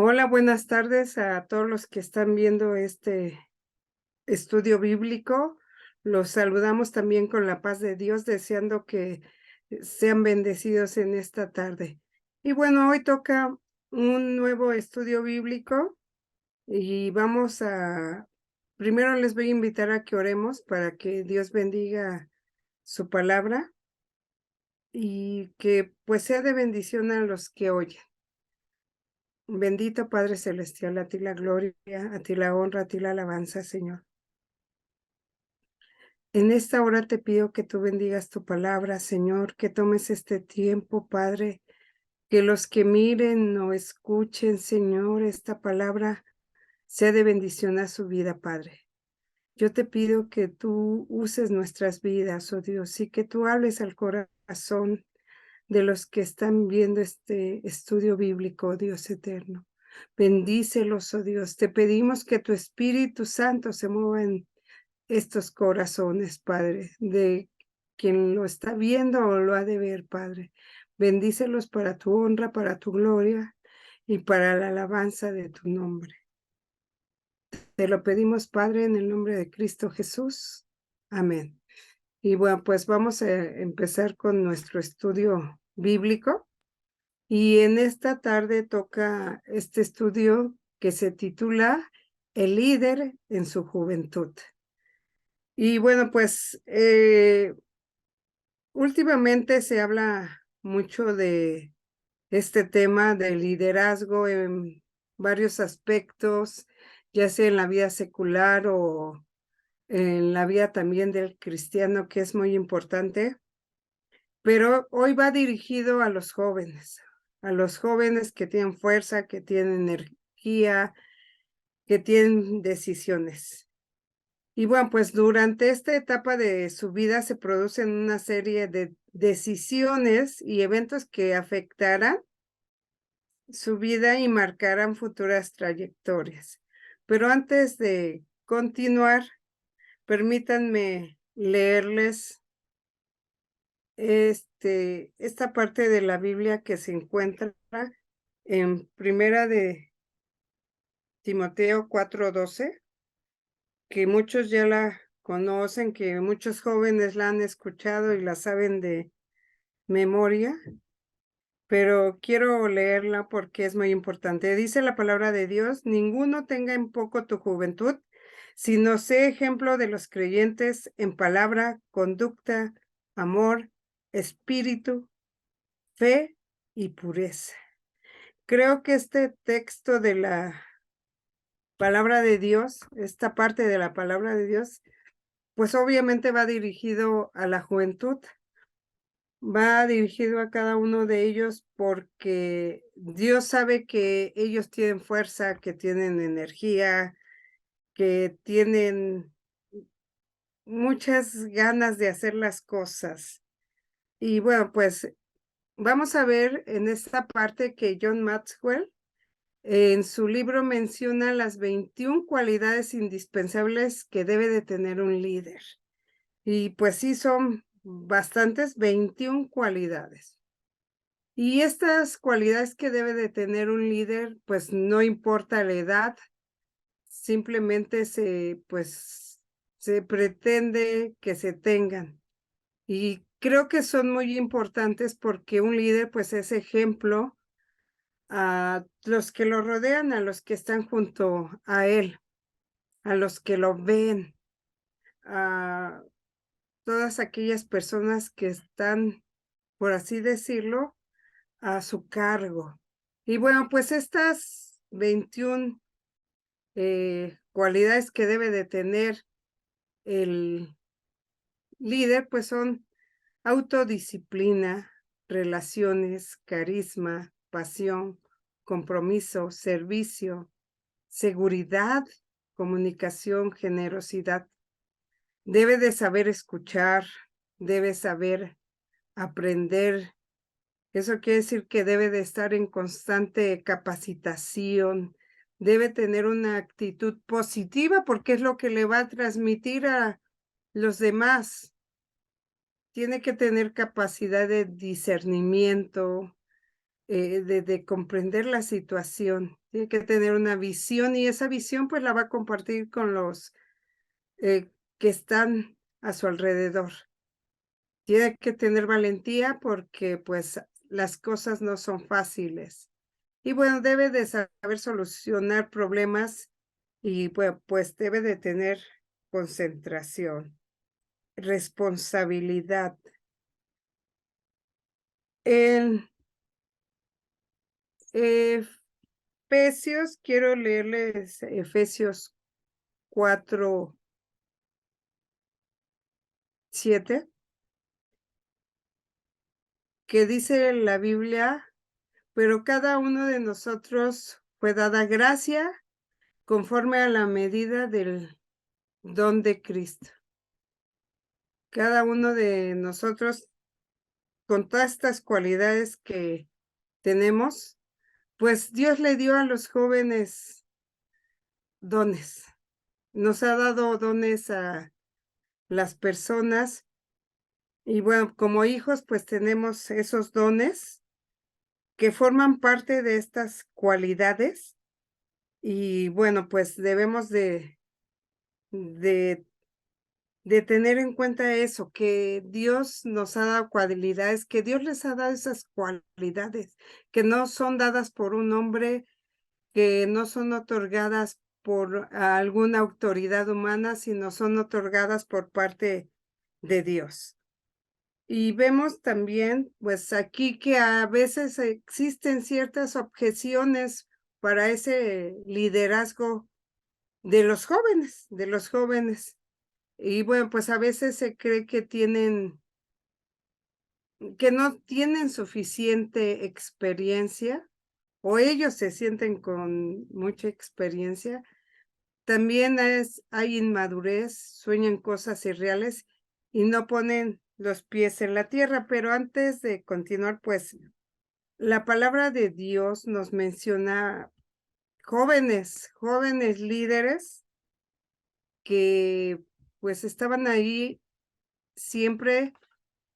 Hola, buenas tardes a todos los que están viendo este estudio bíblico. Los saludamos también con la paz de Dios, deseando que sean bendecidos en esta tarde. Y bueno, hoy toca un nuevo estudio bíblico y primero les voy a invitar a que oremos para que Dios bendiga su palabra y que pues sea de bendición a los que oyen. Bendito Padre Celestial, a ti la gloria, a ti la honra, a ti la alabanza, Señor. En esta hora te pido que tú bendigas tu palabra, Señor, que tomes este tiempo, Padre, que los que miren o escuchen, Señor, esta palabra sea de bendición a su vida, Padre. Yo te pido que tú uses nuestras vidas, oh Dios, y que tú hables al corazón de los que están viendo este estudio bíblico, oh Dios eterno. Bendícelos, oh Dios. Te pedimos que tu Espíritu Santo se mueva en estos corazones, Padre, de quien lo está viendo o lo ha de ver, Padre. Bendícelos para tu honra, para tu gloria y para la alabanza de tu nombre. Te lo pedimos, Padre, en el nombre de Cristo Jesús. Amén. Y bueno, pues vamos a empezar con nuestro estudio bíblico. Y en esta tarde toca este estudio que se titula El líder en su juventud. Y bueno, pues últimamente se habla mucho de este tema del liderazgo en varios aspectos, ya sea en la vida secular o en la vida también del cristiano, que es muy importante. Pero hoy va dirigido a los jóvenes que tienen fuerza, que tienen energía, que tienen decisiones. Y bueno, pues durante esta etapa de su vida se producen una serie de decisiones y eventos que afectarán su vida y marcarán futuras trayectorias. Pero antes de continuar, permítanme leerles esta parte de la Biblia que se encuentra en Primera de Timoteo 4:12, que muchos ya la conocen, que muchos jóvenes la han escuchado y la saben de memoria, pero quiero leerla porque es muy importante. Dice la palabra de Dios: ninguno tenga en poco tu juventud, sino sé ejemplo de los creyentes en palabra, conducta, amor, espíritu, fe y pureza. Creo que este texto de la palabra de Dios, esta parte de la palabra de Dios, pues obviamente va dirigido a la juventud, va dirigido a cada uno de ellos porque Dios sabe que ellos tienen fuerza, que tienen energía, que tienen muchas ganas de hacer las cosas. Y bueno, pues vamos a ver en esta parte que John Maxwell en su libro menciona las 21 cualidades indispensables que debe de tener un líder. Y pues sí, son bastantes, 21 cualidades. Y estas cualidades que debe de tener un líder, pues no importa la edad, simplemente se pretende que se tengan. Y creo que son muy importantes porque un líder, pues es ejemplo a los que lo rodean, a los que están junto a él, a los que lo ven, a todas aquellas personas que están, por así decirlo, a su cargo. Y bueno, pues estas 21 cualidades que debe de tener el líder, pues son autodisciplina, relaciones, carisma, pasión, compromiso, servicio, seguridad, comunicación, generosidad. Debe de saber escuchar, debe saber aprender. Eso quiere decir que debe de estar en constante capacitación, debe tener una actitud positiva porque es lo que le va a transmitir a los demás. Tiene que tener capacidad de discernimiento, de comprender la situación. Tiene que tener una visión y esa visión pues la va a compartir con los que están a su alrededor. Tiene que tener valentía porque pues las cosas no son fáciles. Y bueno, debe de saber solucionar problemas y pues debe de tener concentración, responsabilidad. En Efesios, quiero leerles Efesios 4:7, que dice la Biblia, pero cada uno de nosotros fue dada gracia conforme a la medida del don de Cristo. Cada uno de nosotros, con todas estas cualidades que tenemos, pues Dios le dio a los jóvenes dones. Nos ha dado dones a las personas y bueno, como hijos, pues tenemos esos dones que forman parte de estas cualidades y bueno, pues debemos de de tener en cuenta eso, que Dios nos ha dado cualidades, que Dios les ha dado esas cualidades, que no son dadas por un hombre, que no son otorgadas por alguna autoridad humana, sino son otorgadas por parte de Dios. Y vemos también, pues aquí que a veces existen ciertas objeciones para ese liderazgo de los jóvenes. Y bueno, pues a veces se cree que no tienen suficiente experiencia o ellos se sienten con mucha experiencia. También hay inmadurez, sueñan cosas irreales y no ponen los pies en la tierra. Pero antes de continuar, pues la palabra de Dios nos menciona jóvenes líderes que pues estaban ahí siempre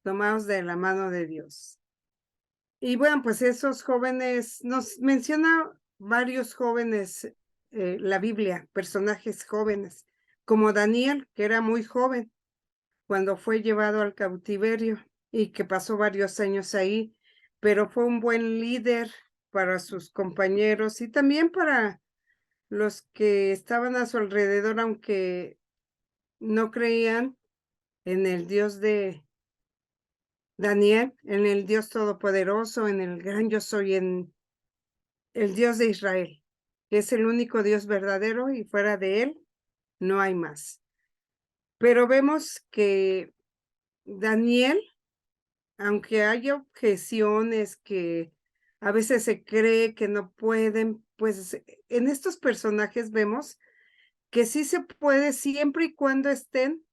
tomados de la mano de Dios. Y bueno, pues esos jóvenes, nos menciona varios jóvenes, la Biblia, personajes jóvenes, como Daniel, que era muy joven cuando fue llevado al cautiverio y que pasó varios años ahí, pero fue un buen líder para sus compañeros y también para los que estaban a su alrededor, aunque no creían en el Dios de Daniel, en el Dios Todopoderoso, en el gran yo soy, en el Dios de Israel, que es el único Dios verdadero y fuera de él no hay más. Pero vemos que Daniel, aunque hay objeciones que a veces se cree que no pueden, pues en estos personajes vemos que sí se puede siempre y cuando estén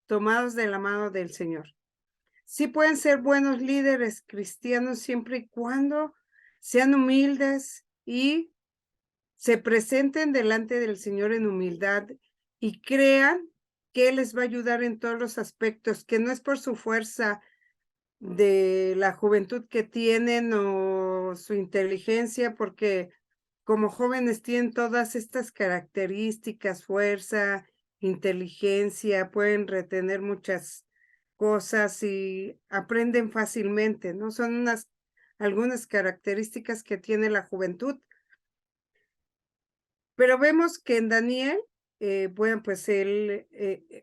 tomados de la mano del Señor. Sí pueden ser buenos líderes cristianos siempre y cuando sean humildes y se presenten delante del Señor en humildad y crean que Él les va a ayudar en todos los aspectos, que no es por su fuerza de la juventud que tienen o su inteligencia, porque como jóvenes tienen todas estas características, fuerza, inteligencia, pueden retener muchas cosas y aprenden fácilmente, ¿no? Son algunas características que tiene la juventud. Pero vemos que en Daniel, bueno, pues él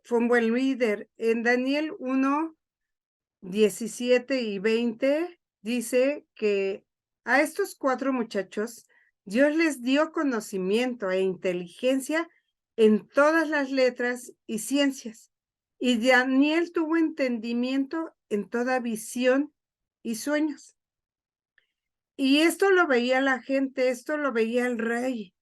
fue un buen líder. En Daniel 1:17 y 20 dice que a estos 4 muchachos Dios les dio conocimiento e inteligencia en todas las letras y ciencias. Y Daniel tuvo entendimiento en toda visión y sueños. Y esto lo veía la gente, esto lo veía el rey.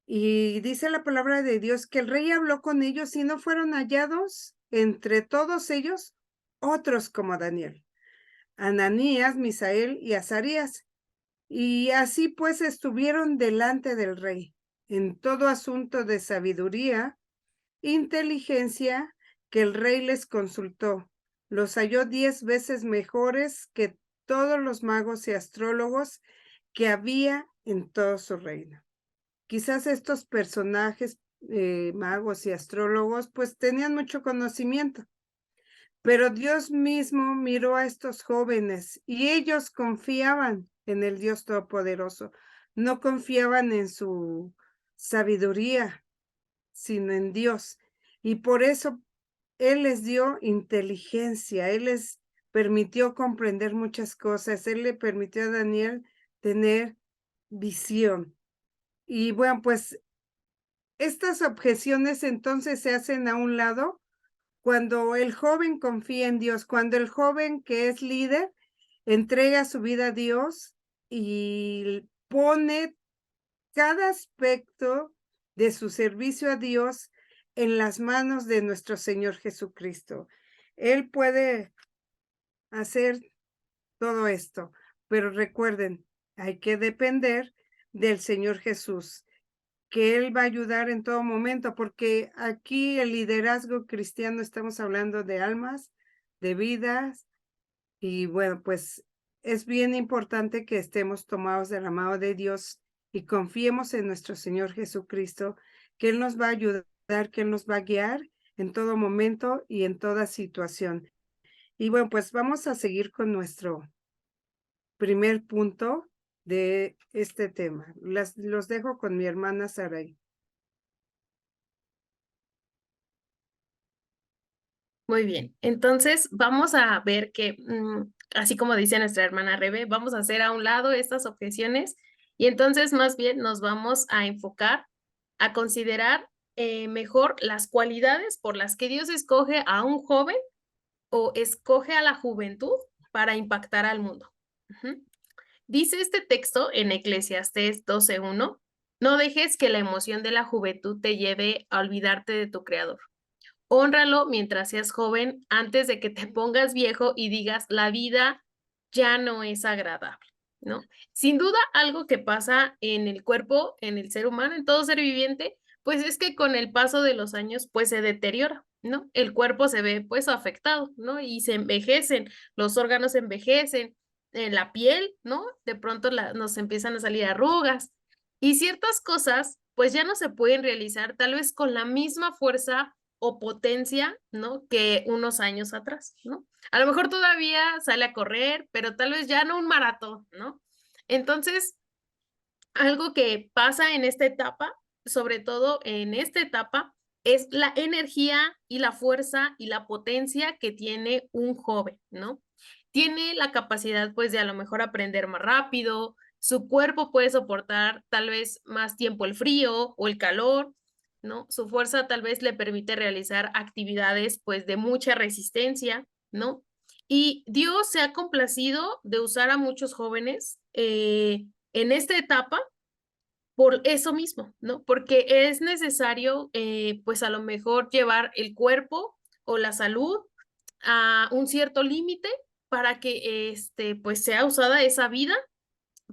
Y dice la palabra de Dios que el rey habló con ellos y no fueron hallados entre todos ellos otros como Daniel, Ananías, Misael y Azarías. Y así pues estuvieron delante del rey en todo asunto de sabiduría, inteligencia, que el rey les consultó. Los halló 10 veces mejores que todos los magos y astrólogos que había en todo su reino. Quizás estos personajes, magos y astrólogos, pues tenían mucho conocimiento, pero Dios mismo miró a estos jóvenes y ellos confiaban en el Dios Todopoderoso, no confiaban en su sabiduría, sino en Dios. Y por eso Él les dio inteligencia, Él les permitió comprender muchas cosas, Él le permitió a Daniel tener visión. Y bueno, pues estas objeciones entonces se hacen a un lado cuando el joven confía en Dios, cuando el joven que es líder entrega su vida a Dios y pone cada aspecto de su servicio a Dios en las manos de nuestro Señor Jesucristo. Él puede hacer todo esto, pero recuerden, hay que depender del Señor Jesús, que Él va a ayudar en todo momento, porque aquí el liderazgo cristiano estamos hablando de almas, de vidas, y bueno, pues es bien importante que estemos tomados de la mano de Dios y confiemos en nuestro Señor Jesucristo, que Él nos va a ayudar, que Él nos va a guiar en todo momento y en toda situación. Y bueno, pues vamos a seguir con nuestro primer punto de este tema. Los dejo con mi hermana Saray. Muy bien, entonces vamos a ver que, así como dice nuestra hermana Rebe, vamos a hacer a un lado estas objeciones y entonces más bien nos vamos a enfocar a considerar mejor las cualidades por las que Dios escoge a un joven o escoge a la juventud para impactar al mundo. Ujú. Dice este texto en Eclesiastés 12:1, no dejes que la emoción de la juventud te lleve a olvidarte de tu Creador. Hónralo mientras seas joven, antes de que te pongas viejo y digas, la vida ya no es agradable, ¿no? Sin duda, algo que pasa en el cuerpo, en el ser humano, en todo ser viviente, pues es que con el paso de los años, pues se deteriora, ¿no? El cuerpo se ve, pues, afectado, ¿no? Y se envejecen, los órganos se envejecen, la piel, ¿no? De pronto nos empiezan a salir arrugas y ciertas cosas, pues ya no se pueden realizar tal vez con la misma fuerza o potencia, ¿no? Que unos años atrás, ¿no? A lo mejor todavía sale a correr, pero tal vez ya no un maratón, ¿no? Entonces, algo que pasa en esta etapa, sobre todo en esta etapa, es la energía y la fuerza y la potencia que tiene un joven, ¿no? Tiene la capacidad, pues, de a lo mejor aprender más rápido, su cuerpo puede soportar tal vez más tiempo el frío o el calor, ¿no? Su fuerza tal vez le permite realizar actividades, pues, de mucha resistencia, ¿no? Y Dios se ha complacido de usar a muchos jóvenes en esta etapa por eso mismo, ¿no? Porque es necesario, pues a lo mejor llevar el cuerpo o la salud a un cierto límite para que pues sea usada esa vida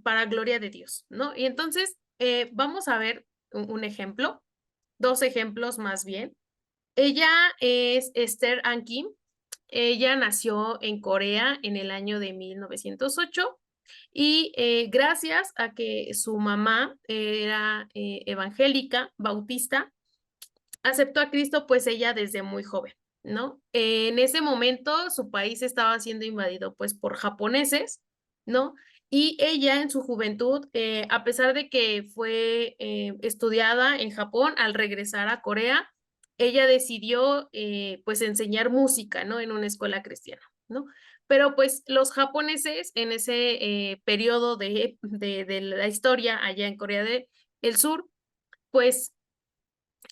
para gloria de Dios, ¿no? Y entonces vamos a ver un ejemplo, dos ejemplos más bien. Ella es Esther An Kim. Ella nació en Corea en el año de 1908 y gracias a que su mamá era evangélica, bautista, aceptó a Cristo pues ella desde muy joven, ¿no? En ese momento su país estaba siendo invadido pues por japoneses, ¿no? Y ella en su juventud, a pesar de que fue estudiada en Japón, al regresar a Corea, ella decidió pues enseñar música, ¿no? En una escuela cristiana, ¿no? Pero pues los japoneses en ese periodo de la historia allá en Corea del Sur, pues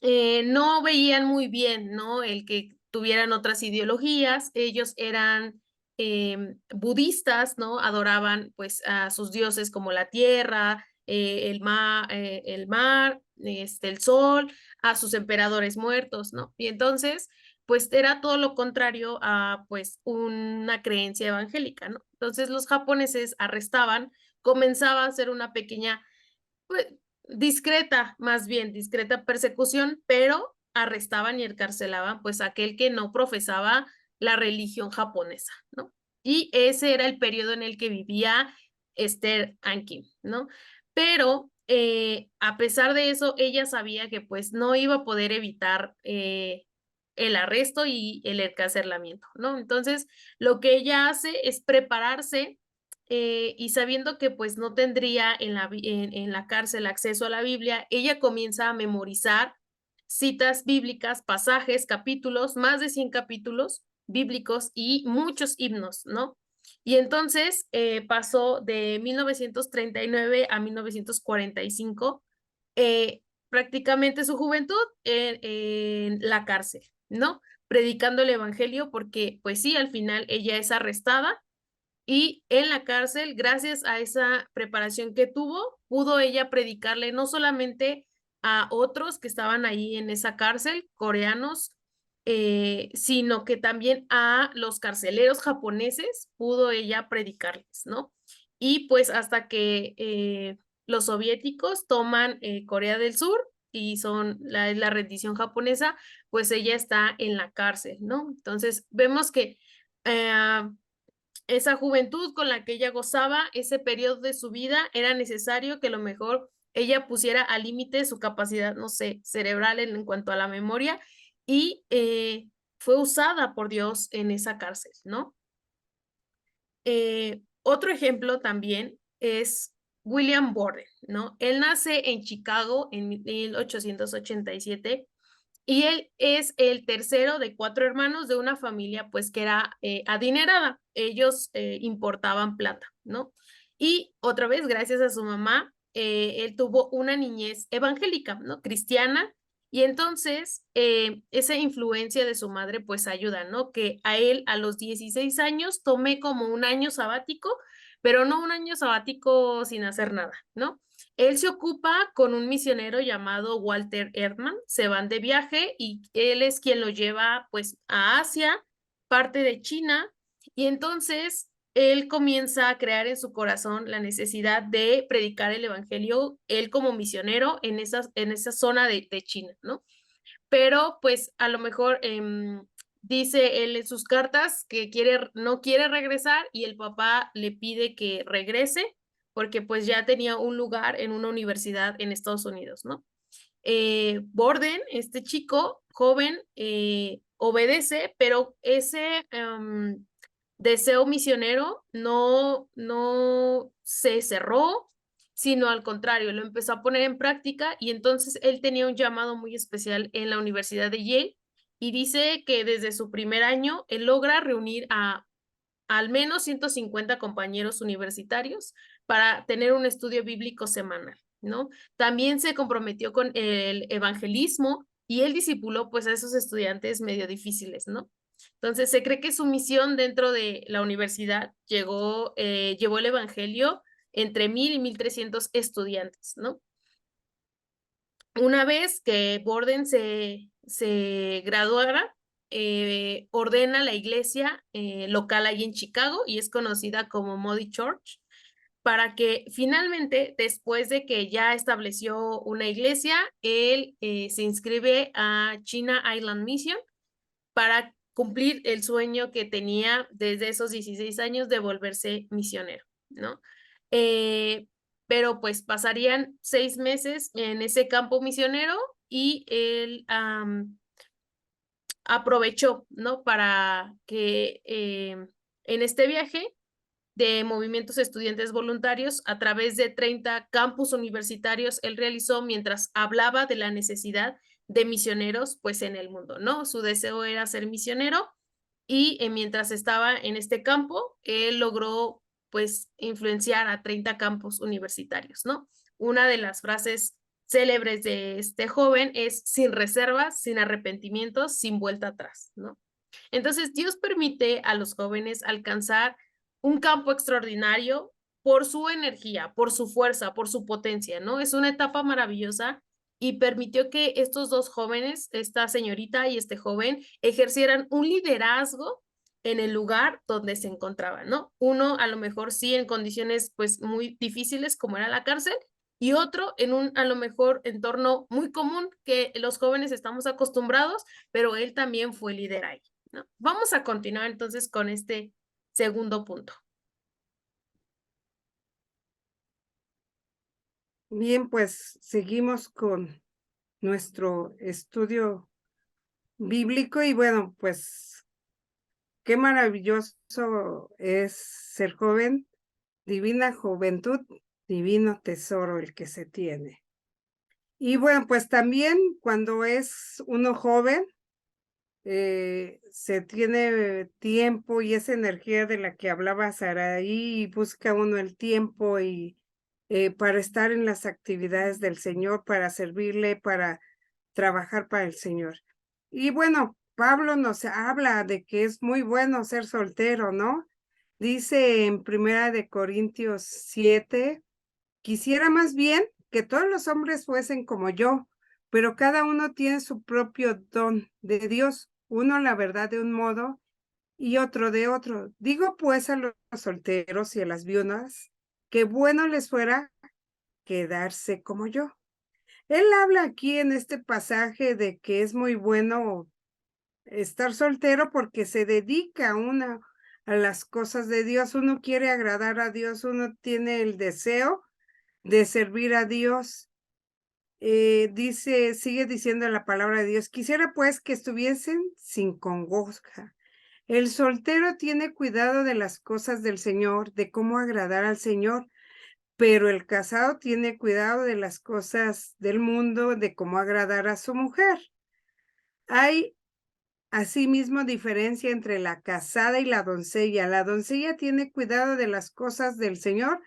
no veían muy bien, ¿no? El que tuvieran otras ideologías. Ellos eran budistas, ¿no? Adoraban pues a sus dioses como la tierra, el mar, el sol, a sus emperadores muertos, ¿no? Y entonces, pues era todo lo contrario a pues una creencia evangélica, ¿no? Entonces los japoneses arrestaban, comenzaba a hacer una pequeña pues, discreta, más bien, discreta persecución, pero arrestaban y encarcelaban pues aquel que no profesaba la religión japonesa, ¿no? Y ese era el periodo en el que vivía Esther Ankim, ¿no? Pero a pesar de eso, ella sabía que pues no iba a poder evitar el arresto y el encarcelamiento, ¿no? Entonces, lo que ella hace es prepararse y sabiendo que pues no tendría en la cárcel acceso a la Biblia, ella comienza a memorizar citas bíblicas, pasajes, capítulos, más de 100 capítulos bíblicos y muchos himnos, ¿no? Y entonces pasó de 1939 a 1945 prácticamente su juventud en la cárcel, ¿no? Predicando el evangelio porque, pues sí, al final ella es arrestada y en la cárcel, gracias a esa preparación que tuvo, pudo ella predicarle no solamente a otros que estaban ahí en esa cárcel, coreanos, sino que también a los carceleros japoneses pudo ella predicarles, ¿no? Y pues hasta que los soviéticos toman Corea del Sur y son la rendición japonesa, pues ella está en la cárcel, ¿no? Entonces vemos que eh, esa juventud con la que ella gozaba, ese periodo de su vida, era necesario que a lo mejor ella pusiera al límite su capacidad, no sé, cerebral en cuanto a la memoria y fue usada por Dios en esa cárcel, ¿no? Otro ejemplo también es William Borden, ¿no? Él nace en Chicago en 1887 y él es el tercero de cuatro hermanos de una familia pues que era adinerada. Ellos importaban plata, ¿no? Y otra vez, gracias a su mamá, él tuvo una niñez evangélica, ¿no? Cristiana. Y entonces esa influencia de su madre pues ayuda, ¿no? Que a él a los 16 años tomé como un año sabático, pero no un año sabático sin hacer nada, ¿no? Él se ocupa con un misionero llamado Walter Erdman, se van de viaje y él es quien lo lleva pues a Asia, parte de China, y entonces él comienza a crear en su corazón la necesidad de predicar el evangelio, él como misionero en esa zona de China, ¿no? Pero pues a lo mejor dice él en sus cartas que no quiere regresar y el papá le pide que regrese porque pues ya tenía un lugar en una universidad en Estados Unidos, ¿no? Borden, este chico joven, obedece, pero ese deseo misionero no se cerró, sino al contrario, lo empezó a poner en práctica y entonces él tenía un llamado muy especial en la Universidad de Yale y dice que desde su primer año él logra reunir a al menos 150 compañeros universitarios para tener un estudio bíblico semanal, ¿no? También se comprometió con el evangelismo y él discipuló pues a esos estudiantes medio difíciles, ¿no? Entonces se cree que su misión dentro de la universidad llevó el evangelio entre 1000 y 1300 estudiantes, ¿no? Una vez que Borden se graduara, ordena la iglesia local ahí en Chicago y es conocida como Moody Church, para que finalmente, después de que ya estableció una iglesia, él se inscribe a China Island Mission para cumplir el sueño que tenía desde esos 16 años de volverse misionero, ¿no? Eh, pero pues pasarían 6 meses en ese campo misionero y él aprovechó, ¿no? Para que en este viaje de movimientos estudiantes voluntarios a través de 30 campus universitarios él realizó mientras hablaba de la necesidad de misioneros pues en el mundo, ¿no? Su deseo era ser misionero y mientras estaba en este campo, él logró pues influenciar a 30 campus universitarios, ¿no? Una de las frases célebres de este joven es sin reservas, sin arrepentimientos, sin vuelta atrás, ¿no? Entonces, Dios permite a los jóvenes alcanzar un campo extraordinario por su energía, por su fuerza, por su potencia, ¿no? Es una etapa maravillosa y permitió que estos dos jóvenes, esta señorita y este joven, ejercieran un liderazgo en el lugar donde se encontraban, ¿no? Uno a lo mejor sí en condiciones pues muy difíciles como era la cárcel y otro en un a lo mejor entorno muy común que los jóvenes estamos acostumbrados, pero él también fue líder ahí, ¿no? Vamos a continuar entonces con este segundo punto. Bien, pues seguimos con nuestro estudio bíblico y bueno, pues qué maravilloso es ser joven, divina juventud, divino tesoro el que se tiene. Y bueno, pues también cuando es uno joven, se tiene tiempo y esa energía de la que hablaba Saraí, y busca uno el tiempo y para estar en las actividades del Señor, para servirle, para trabajar para el Señor. Y bueno, Pablo nos habla de que es muy bueno ser soltero, ¿no? Dice en Primera de Corintios 7, quisiera más bien que todos los hombres fuesen como yo, pero cada uno tiene su propio don de Dios, uno la verdad de un modo y otro de otro. Digo pues a los solteros y a las viudas, que bueno les fuera quedarse como yo. Él habla aquí en este pasaje de que es muy bueno estar soltero porque se dedica una a las cosas de Dios, uno quiere agradar a Dios, uno tiene el deseo de servir a Dios. Sigue diciendo la palabra de Dios, quisiera pues que estuviesen sin congoja. El soltero tiene cuidado de las cosas del Señor, de cómo agradar al Señor, pero el casado tiene cuidado de las cosas del mundo, de cómo agradar a su mujer. Hay asimismo diferencia entre la casada y la doncella. La doncella tiene cuidado de las cosas del Señor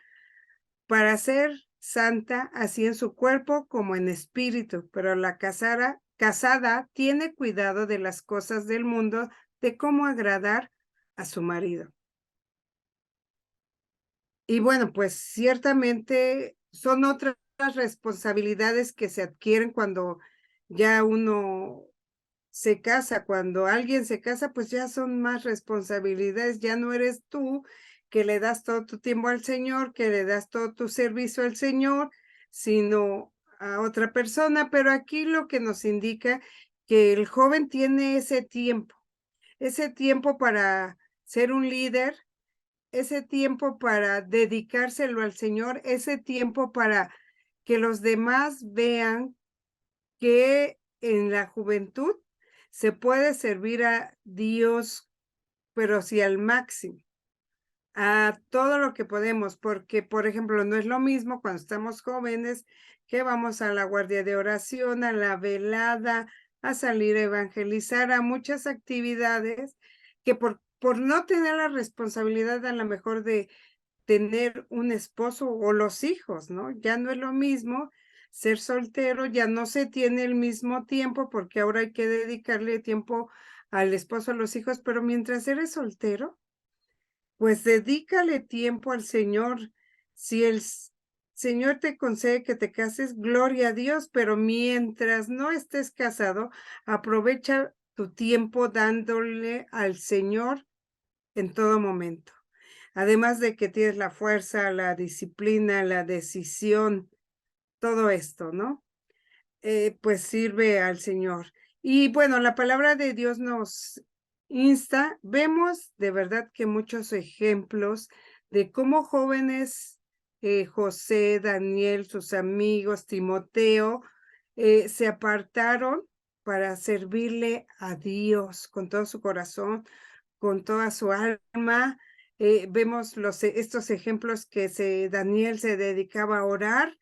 para ser santa, así en su cuerpo como en espíritu, pero la casada tiene cuidado de las cosas del mundo, de cómo agradar a su marido. Y bueno, pues ciertamente son otras responsabilidades que se adquieren cuando ya uno se casa, cuando alguien se casa, pues ya son más responsabilidades, ya no eres tú que le das todo tu tiempo al Señor, que le das todo tu servicio al Señor, sino a otra persona, pero aquí lo que nos indica que el joven tiene ese tiempo para ser un líder, ese tiempo para dedicárselo al Señor, ese tiempo para que los demás vean que en la juventud se puede servir a Dios, pero sí al máximo, a todo lo que podemos, porque, por ejemplo, no es lo mismo cuando estamos jóvenes que vamos a la guardia de oración, a la velada, a salir a evangelizar, a muchas actividades que por no tener la responsabilidad a lo mejor de tener un esposo o los hijos, ¿no? Ya no es lo mismo ser soltero, ya no se tiene el mismo tiempo porque ahora hay que dedicarle tiempo al esposo, a los hijos, pero mientras eres soltero, pues dedícale tiempo al Señor. Si Señor te concede que te cases, gloria a Dios, pero mientras no estés casado, aprovecha tu tiempo dándole al Señor en todo momento. Además de que tienes la fuerza, la disciplina, la decisión, todo esto, ¿no? Pues sirve al Señor. Y bueno, la palabra de Dios nos insta, vemos de verdad que muchos ejemplos de cómo jóvenes, José, Daniel, sus amigos, Timoteo, se apartaron para servirle a Dios con todo su corazón, con toda su alma. Vemos estos ejemplos que Daniel se dedicaba a orar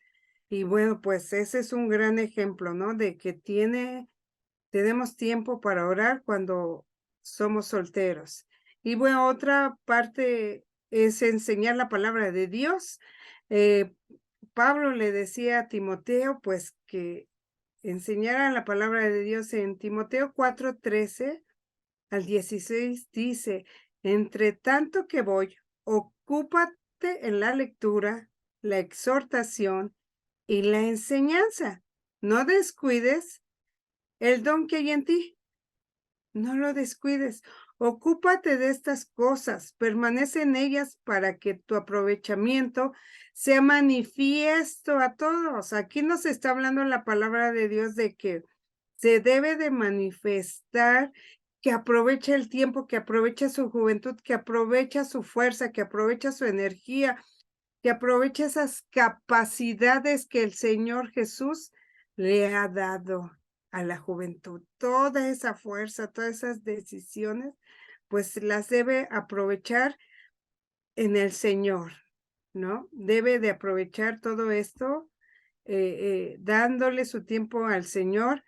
y bueno, pues ese es un gran ejemplo, ¿no? De que tenemos tiempo para orar cuando somos solteros. Y bueno, otra parte es enseñar la palabra de Dios. Eh, Pablo le decía a Timoteo, pues que enseñara la palabra de Dios en Timoteo 4:13 al 16 dice, entre tanto que voy, ocúpate en la lectura, la exhortación y la enseñanza. No descuides el don que hay en ti, no lo descuides. Ocúpate de estas cosas, permanece en ellas para que tu aprovechamiento sea manifiesto a todos. Aquí nos está hablando la palabra de Dios de que se debe de manifestar que aprovecha el tiempo, que aprovecha su juventud, que aprovecha su fuerza, que aprovecha su energía, que aproveche esas capacidades que el Señor Jesús le ha dado a la juventud. Toda esa fuerza, todas esas decisiones, pues las debe aprovechar en el Señor, ¿no? Debe de aprovechar todo esto, dándole su tiempo al Señor.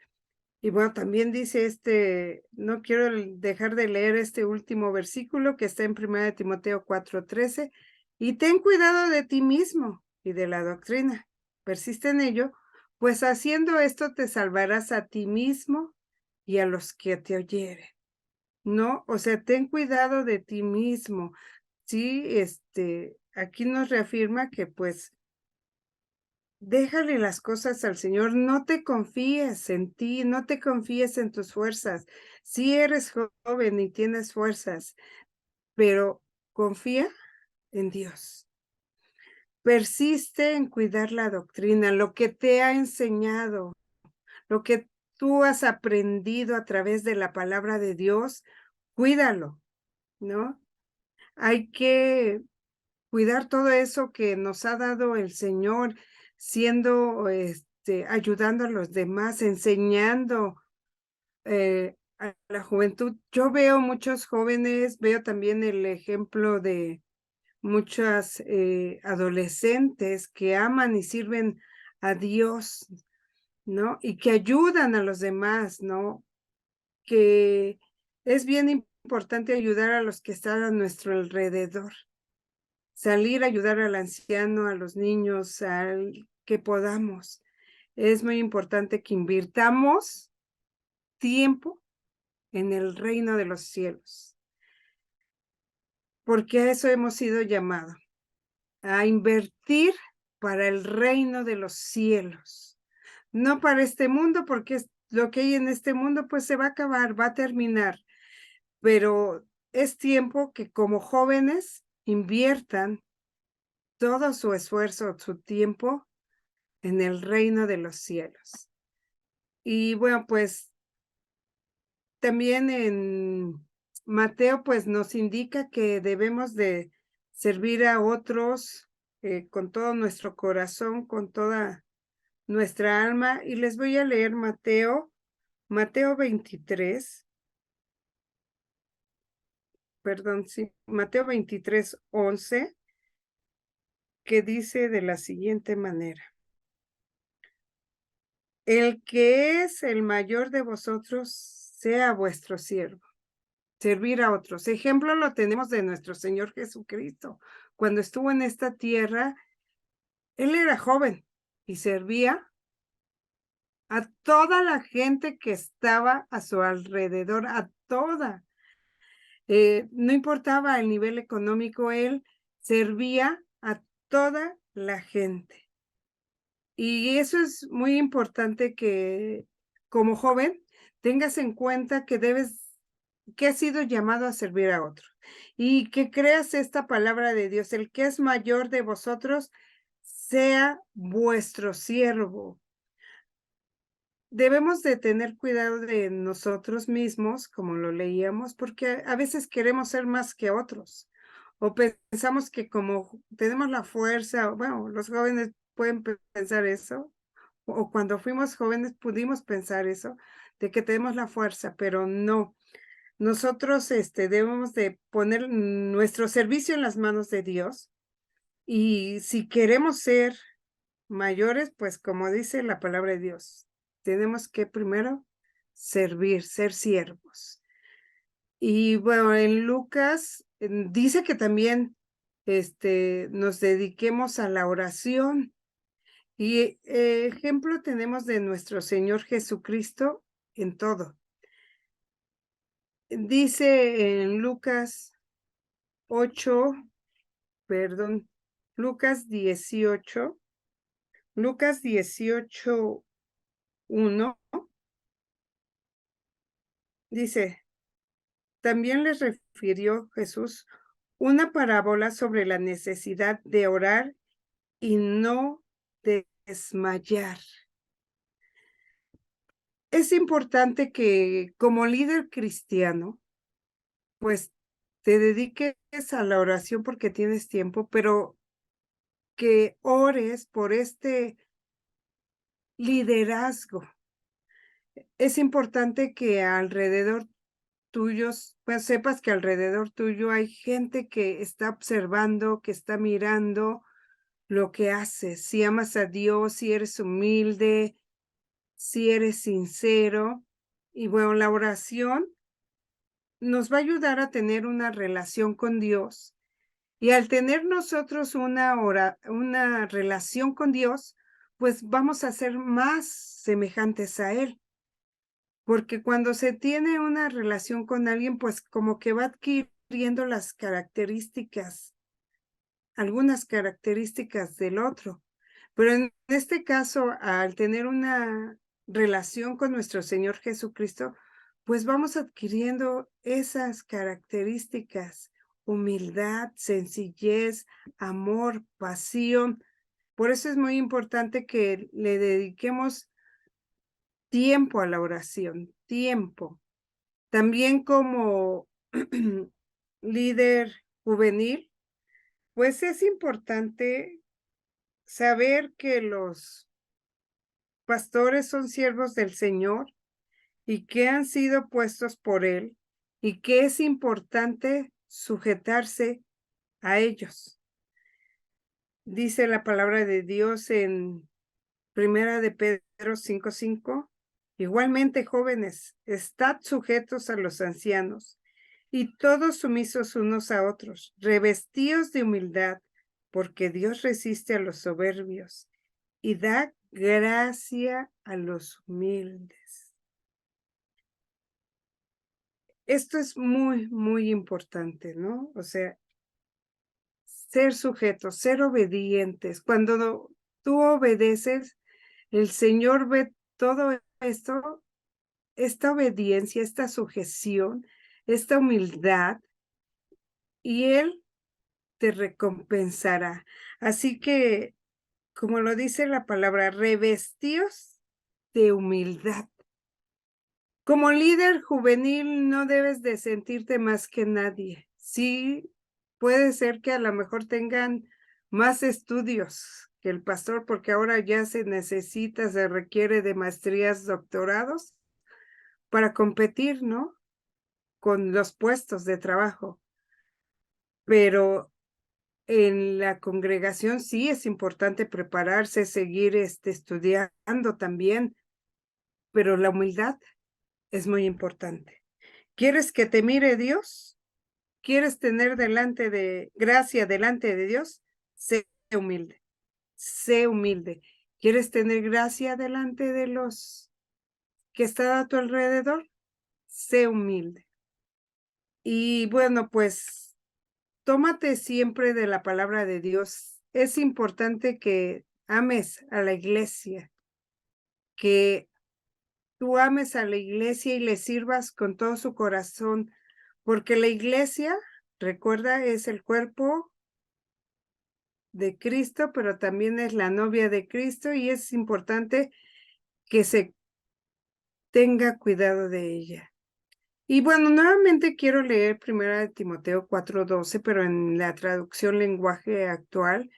Y bueno, también dice no quiero dejar de leer este último versículo que está en 1 Timoteo 4:13, y ten cuidado de ti mismo y de la doctrina. Persiste en ello, pues haciendo esto te salvarás a ti mismo y a los que te oyeren. ¿No? O sea, ten cuidado de ti mismo. Sí, aquí nos reafirma que pues déjale las cosas al Señor, no te confíes en ti, no te confíes en tus fuerzas. Sí eres joven y tienes fuerzas, pero confía en Dios. Persiste en cuidar la doctrina, lo que te ha enseñado, lo que tú has aprendido a través de la palabra de Dios, cuídalo, ¿no? Hay que cuidar todo eso que nos ha dado el Señor, siendo, ayudando a los demás, enseñando, a la juventud. Yo veo muchos jóvenes, veo también el ejemplo de muchas, adolescentes que aman y sirven a Dios, ¿no? Y que ayudan a los demás, ¿no? Que es bien importante ayudar a los que están a nuestro alrededor. Salir a ayudar al anciano, a los niños, al que podamos. Es muy importante que invirtamos tiempo en el reino de los cielos, porque a eso hemos sido llamados, a invertir para el reino de los cielos, no para este mundo, porque lo que hay en este mundo pues se va a acabar, va a terminar, pero es tiempo que como jóvenes inviertan todo su esfuerzo, su tiempo en el reino de los cielos. Y bueno, pues también en Mateo, pues nos indica que debemos de servir a otros con todo nuestro corazón, con toda nuestra alma. Y les voy a leer Mateo 23, perdón, sí, Mateo 23:11, que dice de la siguiente manera: el que es el mayor de vosotros sea vuestro siervo. Servir a otros. Ejemplo lo tenemos de nuestro Señor Jesucristo. Cuando estuvo en esta tierra, Él era joven y servía a toda la gente que estaba a su alrededor, a toda. No importaba el nivel económico, Él servía a toda la gente. Y eso es muy importante que como joven tengas en cuenta que has sido llamado a servir a otros y que creas esta palabra de Dios, el que es mayor de vosotros sea vuestro siervo. Debemos de tener cuidado de nosotros mismos, como lo leíamos, porque a veces queremos ser más que otros o pensamos que como tenemos la fuerza, bueno, los jóvenes pueden pensar eso, o cuando fuimos jóvenes pudimos pensar eso, de que tenemos la fuerza, pero no. Nosotros, debemos de poner nuestro servicio en las manos de Dios, y si queremos ser mayores, pues, como dice la palabra de Dios, tenemos que primero servir, ser siervos. Y bueno, en Lucas, dice que también, nos dediquemos a la oración. Y ejemplo tenemos de nuestro Señor Jesucristo en todo. Dice en Lucas 8, perdón, Lucas 18:1, dice, también les refirió Jesús una parábola sobre la necesidad de orar y no desmayar. Es importante que como líder cristiano, pues te dediques a la oración porque tienes tiempo, pero que ores por este liderazgo. Es importante que alrededor tuyos, pues sepas que alrededor tuyo hay gente que está observando, que está mirando lo que haces. Si amas a Dios, si eres humilde, si eres sincero. Y bueno, la oración nos va a ayudar a tener una relación con Dios. Y al tener nosotros una relación con Dios, pues vamos a ser más semejantes a Él. Porque cuando se tiene una relación con alguien, pues como que va adquiriendo las características, algunas características del otro. Pero en este caso, al tener una relación con nuestro Señor Jesucristo, pues vamos adquiriendo esas características: humildad, sencillez, amor, pasión. Por eso es muy importante que le dediquemos tiempo a la oración, tiempo. También como líder juvenil, pues es importante saber que los pastores son siervos del Señor y que han sido puestos por Él y que es importante sujetarse a ellos. Dice la palabra de Dios en Primera de Pedro 5:5: igualmente, jóvenes, estad sujetos a los ancianos y todos sumisos unos a otros, revestidos de humildad, porque Dios resiste a los soberbios y da gracia a los humildes. Esto es muy, muy importante, ¿no? O sea, ser sujetos, ser obedientes. Cuando tú obedeces, el Señor ve todo esto, esta obediencia, esta sujeción, esta humildad, y Él te recompensará. Así que, como lo dice la palabra, revestíos de humildad. Como líder juvenil no debes de sentirte más que nadie. Sí, puede ser que a lo mejor tengan más estudios que el pastor, porque ahora ya se requiere de maestrías, doctorados para competir, ¿no? Con los puestos de trabajo. Pero en la congregación sí es importante prepararse, seguir estudiando también, pero la humildad es muy importante. ¿Quieres que te mire Dios? ¿Quieres tener gracia delante de Dios? Sé humilde, sé humilde. ¿Quieres tener gracia delante de los que están a tu alrededor? Sé humilde. Y bueno, pues tómate siempre de la palabra de Dios. Es importante que ames a la iglesia, que tú ames a la iglesia y le sirvas con todo su corazón, porque la iglesia, recuerda, es el cuerpo de Cristo, pero también es la novia de Cristo y es importante que se tenga cuidado de ella. Y bueno, nuevamente quiero leer 1 Timoteo 4:12, pero en la traducción lenguaje actual,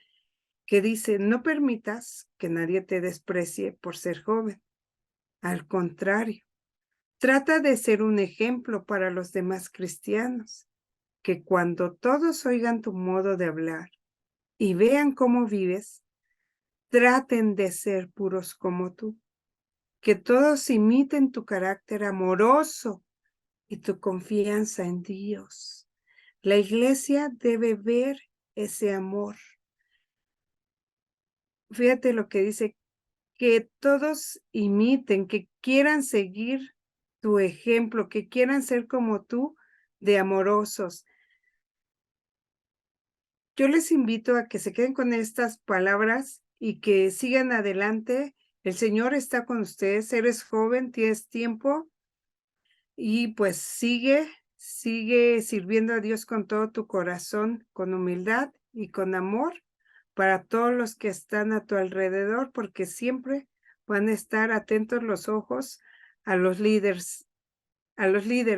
que dice: no permitas que nadie te desprecie por ser joven. Al contrario, trata de ser un ejemplo para los demás cristianos, que cuando todos oigan tu modo de hablar y vean cómo vives, traten de ser puros como tú, que todos imiten tu carácter amoroso y tu confianza en Dios. La iglesia debe ver ese amor. Fíjate lo que dice: que todos imiten, que quieran seguir tu ejemplo, que quieran ser como tú, de amorosos. Yo les invito a que se queden con estas palabras y que sigan adelante. El Señor está con ustedes. Eres joven, tienes tiempo y pues sigue sirviendo a Dios con todo tu corazón, con humildad y con amor para todos los que están a tu alrededor, porque siempre van a estar atentos los ojos a los líderes,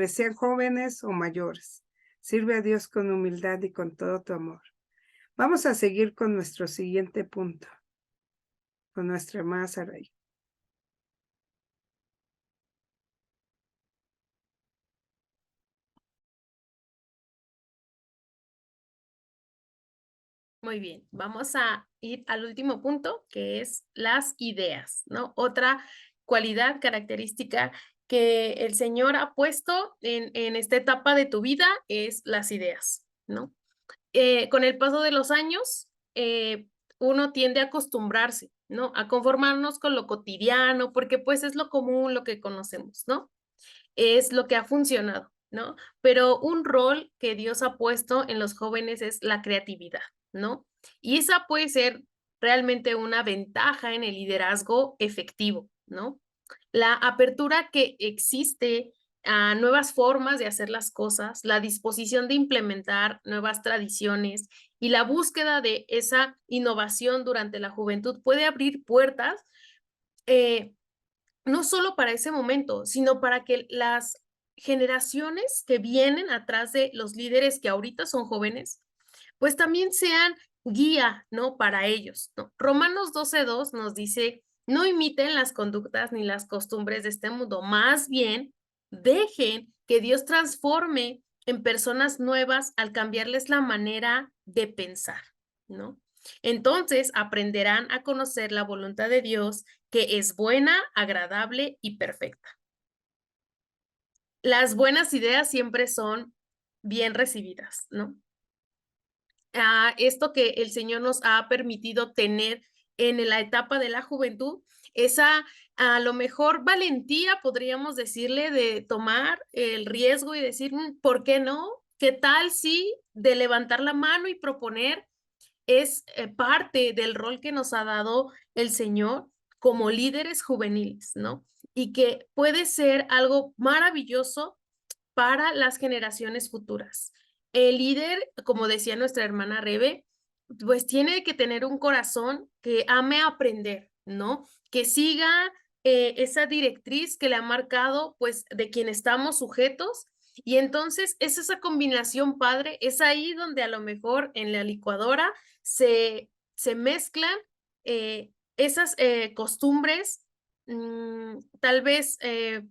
sean jóvenes o mayores. Sirve a Dios con humildad y con todo tu amor. Vamos a seguir con nuestro siguiente punto, con nuestra hermana Sarai. Muy bien, vamos a ir al último punto, que es las ideas, ¿no? Otra cualidad, característica que el Señor ha puesto en esta etapa de tu vida es las ideas, ¿no? Con el paso de los años, uno tiende a acostumbrarse, ¿no? A conformarnos con lo cotidiano, porque pues es lo común, lo que conocemos, ¿no? Es lo que ha funcionado, ¿no? Pero un rol que Dios ha puesto en los jóvenes es la creatividad, ¿no? Y esa puede ser realmente una ventaja en el liderazgo efectivo, ¿no? La apertura que existe a nuevas formas de hacer las cosas, la disposición de implementar nuevas tradiciones y la búsqueda de esa innovación durante la juventud puede abrir puertas eh, no solo para ese momento, sino para que las generaciones que vienen atrás de los líderes que ahorita son jóvenes, pues también sean guía, ¿no? Para ellos, ¿no? Romanos 12:2 nos dice, no imiten las conductas ni las costumbres de este mundo, más bien dejen que Dios transforme en personas nuevas al cambiarles la manera de pensar, ¿no? Entonces aprenderán a conocer la voluntad de Dios, que es buena, agradable y perfecta. Las buenas ideas siempre son bien recibidas, ¿no? Esto que el Señor nos ha permitido tener en la etapa de la juventud, esa a lo mejor valentía, podríamos decirle, de tomar el riesgo y decir, ¿por qué no? ¿Qué tal si de levantar la mano y proponer es parte del rol que nos ha dado el Señor como líderes juveniles, ¿no? Y que puede ser algo maravilloso para las generaciones futuras. El líder, como decía nuestra hermana Rebe, pues tiene que tener un corazón que ame aprender, ¿no? Que siga esa directriz que le ha marcado, pues, de quien estamos sujetos. Y entonces es esa combinación padre, es ahí donde a lo mejor en la licuadora se mezclan esas costumbres tal vez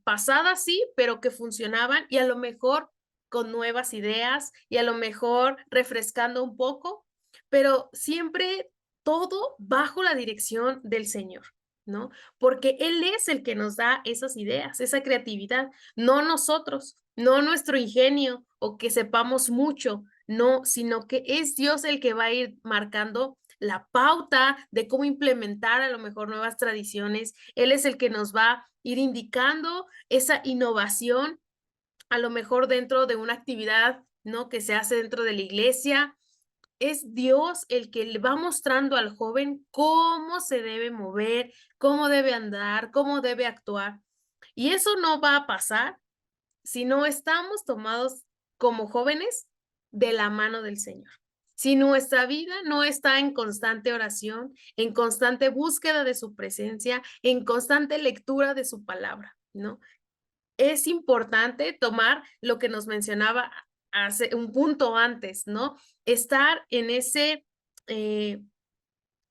pasadas sí, pero que funcionaban y a lo mejor con nuevas ideas y a lo mejor refrescando un poco, pero siempre todo bajo la dirección del Señor, ¿no? Porque Él es el que nos da esas ideas, esa creatividad, no nosotros, no nuestro ingenio o que sepamos mucho, no, sino que es Dios el que va a ir marcando la pauta de cómo implementar a lo mejor nuevas tradiciones. Él es el que nos va a ir indicando esa innovación, a lo mejor dentro de una actividad, ¿no? Que se hace dentro de la iglesia. Es Dios el que le va mostrando al joven cómo se debe mover, cómo debe andar, cómo debe actuar. Y eso no va a pasar si no estamos tomados como jóvenes de la mano del Señor. Si nuestra vida no está en constante oración, en constante búsqueda de su presencia, en constante lectura de su palabra, ¿no? Es importante tomar lo que nos mencionaba hace un punto antes, ¿no? Estar en ese, en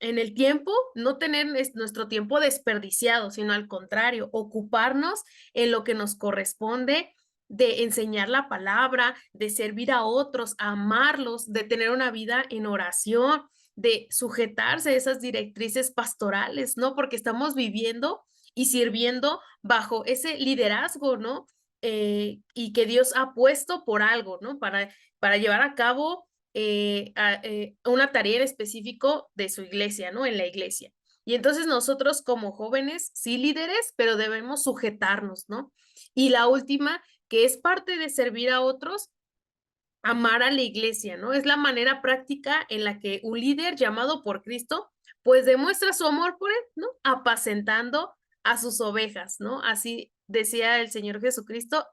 el tiempo, no tener nuestro tiempo desperdiciado, sino al contrario, ocuparnos en lo que nos corresponde de enseñar la palabra, de servir a otros, amarlos, de tener una vida en oración, de sujetarse a esas directrices pastorales, ¿no? Porque estamos viviendo y sirviendo bajo ese liderazgo, ¿no? Y que Dios ha puesto por algo, ¿no? Para llevar a cabo una tarea en específico de su iglesia, ¿no? En la iglesia. Y entonces nosotros como jóvenes, sí líderes, pero debemos sujetarnos, ¿no? Y la última, que es parte de servir a otros, amar a la iglesia, ¿no? Es la manera práctica en la que un líder llamado por Cristo, pues demuestra su amor por él, ¿no? Apacentando a sus ovejas, ¿no? Así decía el Señor Jesucristo,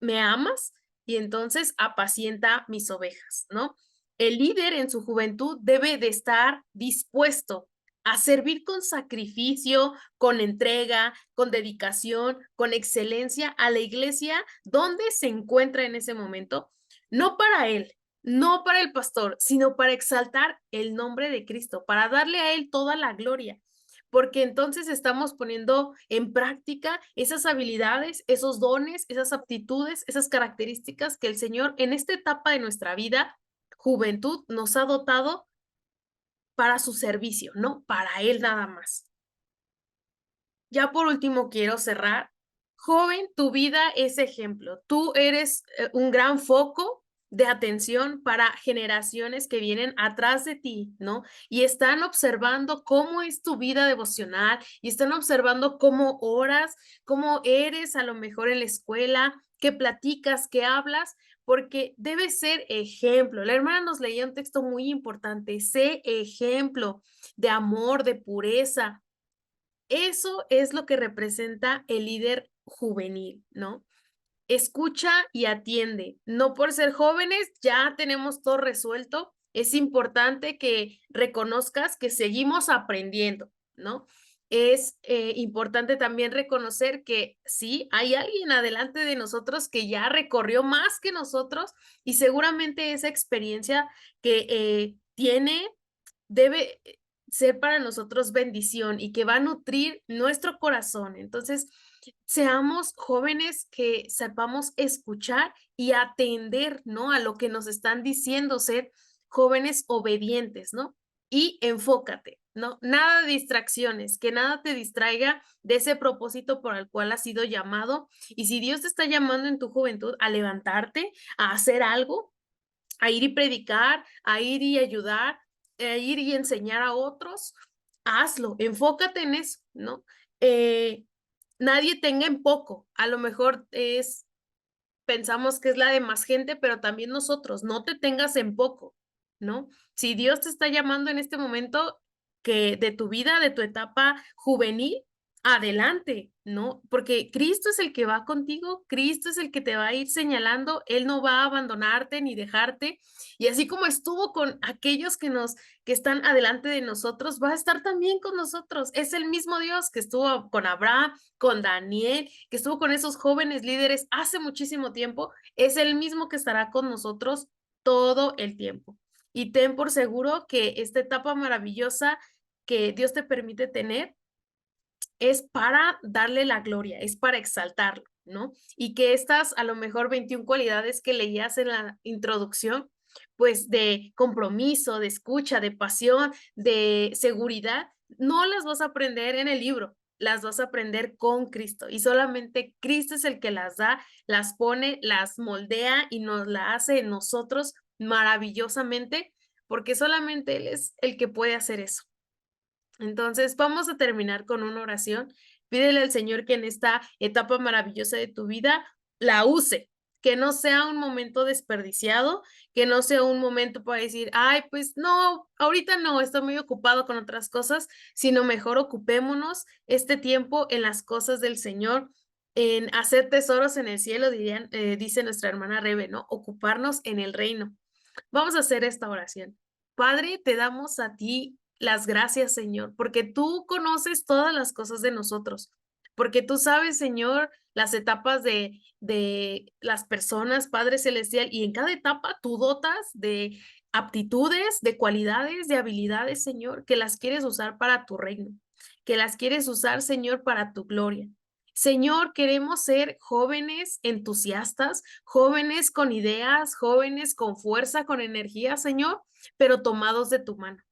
me amas y entonces apacienta mis ovejas, ¿no? El líder en su juventud debe de estar dispuesto a servir con sacrificio, con entrega, con dedicación, con excelencia a la iglesia donde se encuentra en ese momento, no para él, no para el pastor, sino para exaltar el nombre de Cristo, para darle a él toda la gloria, porque entonces estamos poniendo en práctica esas habilidades, esos dones, esas aptitudes, esas características que el Señor en esta etapa de nuestra vida, juventud, nos ha dotado para su servicio, no para él nada más. Ya por último, quiero cerrar. Joven, tu vida es ejemplo. Tú eres un gran foco de atención para generaciones que vienen atrás de ti, ¿no? Y están observando cómo es tu vida devocional y están observando cómo oras, cómo eres a lo mejor en la escuela, qué platicas, qué hablas, porque debe ser ejemplo. La hermana nos leía un texto muy importante. Sé ejemplo de amor, de pureza. Eso es lo que representa el líder juvenil, ¿no? Escucha y atiende. No por ser jóvenes ya tenemos todo resuelto. Es importante que reconozcas que seguimos aprendiendo, ¿no? Es importante también reconocer que sí, hay alguien adelante de nosotros que ya recorrió más que nosotros y seguramente esa experiencia que tiene debe ser para nosotros bendición y que va a nutrir nuestro corazón. Entonces, seamos jóvenes que sepamos escuchar y atender, ¿no? A lo que nos están diciendo, ser jóvenes obedientes, ¿no? Y enfócate, ¿no? Nada de distracciones, que nada te distraiga de ese propósito por el cual has sido llamado. Y si Dios te está llamando en tu juventud a levantarte, a hacer algo, a ir y predicar, a ir y ayudar, a ir y enseñar a otros, hazlo, enfócate en eso, ¿no? Eh, Nadie tenga en poco, a lo mejor pensamos que es la de más gente, pero también nosotros, no te tengas en poco, ¿no? Si Dios te está llamando en este momento que de tu vida, de tu etapa juvenil, adelante, ¿no? Porque Cristo es el que va contigo, Cristo es el que te va a ir señalando, Él no va a abandonarte ni dejarte, y así como estuvo con aquellos que están adelante de nosotros, va a estar también con nosotros. Es el mismo Dios que estuvo con Abraham, con Daniel, que estuvo con esos jóvenes líderes hace muchísimo tiempo, es el mismo que estará con nosotros todo el tiempo. Y ten por seguro que esta etapa maravillosa que Dios te permite tener es para darle la gloria, es para exaltarlo, ¿no? Y que estas a lo mejor 21 cualidades que leías en la introducción, pues de compromiso, de escucha, de pasión, de seguridad, no las vas a aprender en el libro, las vas a aprender con Cristo. Y solamente Cristo es el que las da, las pone, las moldea y nos la hace en nosotros maravillosamente, porque solamente Él es el que puede hacer eso. Entonces, vamos a terminar con una oración. Pídele al Señor que en esta etapa maravillosa de tu vida la use, que no sea un momento desperdiciado, que no sea un momento para decir, ay, pues no, ahorita no, estoy muy ocupado con otras cosas, sino mejor ocupémonos este tiempo en las cosas del Señor, en hacer tesoros en el cielo, dice nuestra hermana Rebe, ¿no? Ocuparnos en el reino. Vamos a hacer esta oración. Padre, te damos a ti las gracias, Señor, porque tú conoces todas las cosas de nosotros, porque tú sabes, Señor, las etapas de las personas, Padre Celestial, y en cada etapa tú dotas de aptitudes, de cualidades, de habilidades, Señor, que las quieres usar para tu reino, que las quieres usar, Señor, para tu gloria. Señor, queremos ser jóvenes entusiastas, jóvenes con ideas, jóvenes con fuerza, con energía, Señor, pero tomados de tu mano.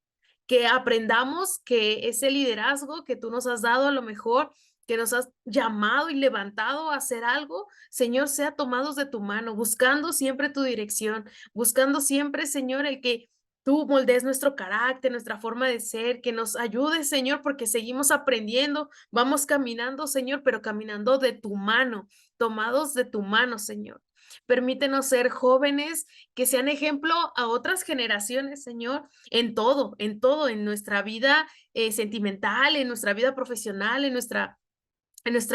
Que aprendamos que ese liderazgo que tú nos has dado a lo mejor, que nos has llamado y levantado a hacer algo, Señor, sea tomados de tu mano, buscando siempre tu dirección, buscando siempre, Señor, el que tú moldees nuestro carácter, nuestra forma de ser, que nos ayudes, Señor, porque seguimos aprendiendo, vamos caminando, Señor, pero caminando de tu mano, tomados de tu mano, Señor. Permítenos ser jóvenes que sean ejemplo a otras generaciones, Señor, en todo, en nuestra vida sentimental, en nuestra vida profesional, en nuestra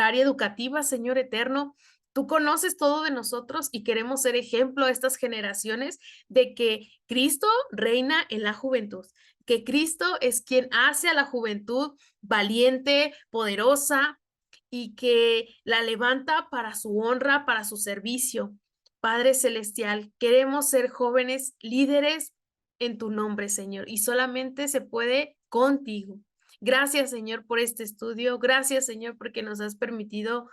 área educativa, Señor eterno. Tú conoces todo de nosotros y queremos ser ejemplo a estas generaciones de que Cristo reina en la juventud, que Cristo es quien hace a la juventud valiente, poderosa y que la levanta para su honra, para su servicio. Padre Celestial, queremos ser jóvenes líderes en tu nombre, Señor, y solamente se puede contigo. Gracias, Señor, por este estudio. Gracias, Señor, porque nos has permitido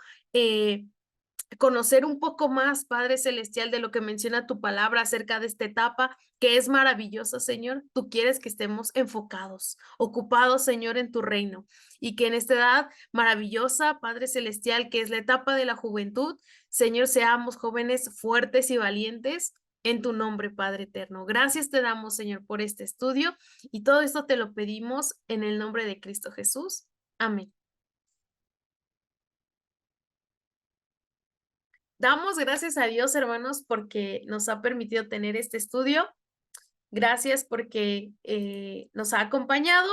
conocer un poco más, Padre Celestial, de lo que menciona tu palabra acerca de esta etapa, que es maravillosa, Señor. Tú quieres que estemos enfocados, ocupados, Señor, en tu reino, y que en esta edad maravillosa, Padre Celestial, que es la etapa de la juventud, Señor, seamos jóvenes fuertes y valientes. En tu nombre, Padre eterno. Gracias te damos, Señor, por este estudio, y todo esto te lo pedimos en el nombre de Cristo Jesús. Amén. Damos gracias a Dios, hermanos, porque nos ha permitido tener este estudio. Gracias porque nos ha acompañado.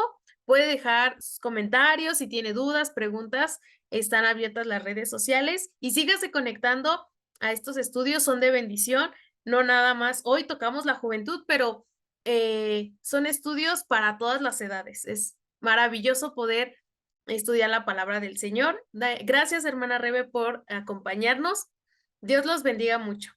Puede dejar sus comentarios si tiene dudas, preguntas. Están abiertas las redes sociales y sígase conectando a estos estudios. Son de bendición. No nada más. Hoy tocamos la juventud, pero son estudios para todas las edades. Es maravilloso poder estudiar la palabra del Señor. Gracias, hermana Rebe, por acompañarnos. Dios los bendiga mucho.